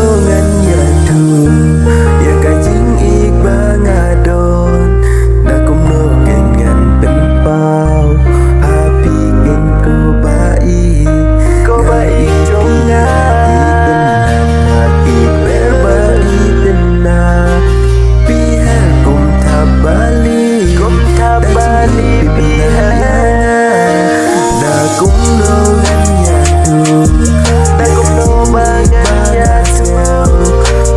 ngan ya tu ya ka jing ik ba nga don da kum no ken ngan pen pau happy ken ko ba i trong nga i ber ba i ten na pi ha kum tha bali pi ha da kum no ngan ya tu da kum no ba ngan ya tu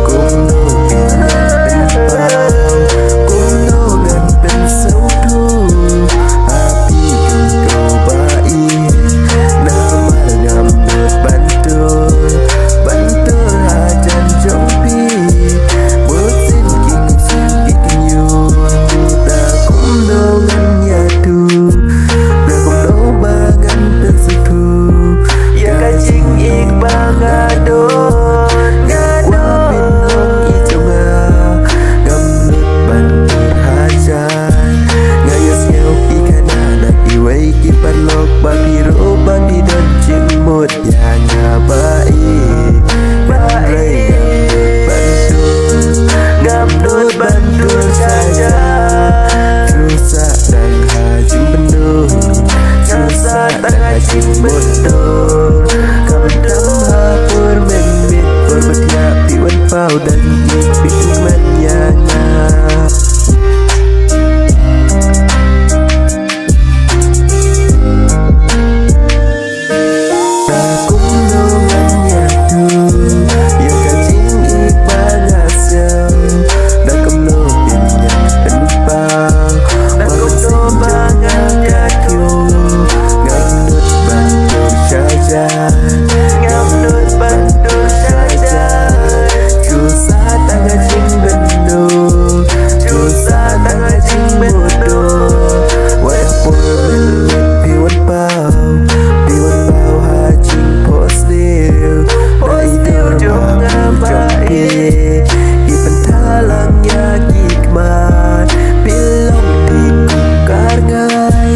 kum no ken ngan pen pau kum no ngan pen sau tu happy ken ko ba i na mal ngam dot bantur hajan jong pi bớt xin kinh yu da kum no ngan ya tu da kum no ba ngan pen sau tu ya ka jing ik ba nga don qua bên hông i trong ngam nut bantur hajan ngayas nhau i kana na i wei ki parlok ba biro ba di don jing mut ya nga ba i ngam nut bantur saja Rusa dang hajing bendur Rusa dang hajing bendur Kamdam hapur menmit Berbetnya piwan pau dan pikman yang ngam nut bantur saja Rusa dang hajing bendur Rusa dang hajing bendur Walaupun menmit piwan pau hajing postil jom ngabai Ipan talang ya gikmat Pilong di kukar ngai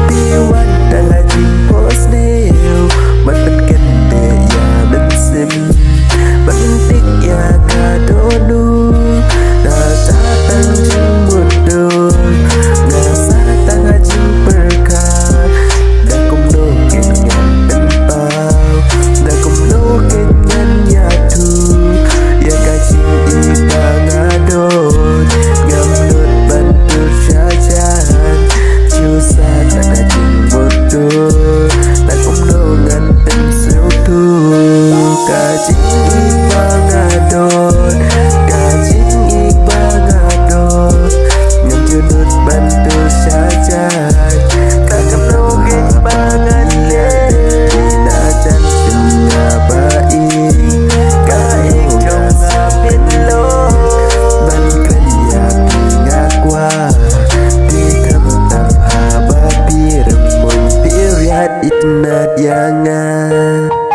Piwan dang hajing postil Matan kende ya bensim Bentik ya kadonu Nasa tang jing mundur Ngasa tang hajing perkat Da kum no ken ngan pen pau Da kum no ken ngan ya tu Ya ka jing ik ba ngadon Ngam nut bantur syajan Jusa tang hajing mundur Da kum no ngan pen sau tu Ka jing ik ba ngadon Ka jing ik ba ngadon Ngam junut bantur syajan Ka kum no ik ba ngan ya Dina jan jumnya baik Ka ik jong ngapin lo Ban kren ya pingakwa Di kamtang haba piremung piriat itnat yangan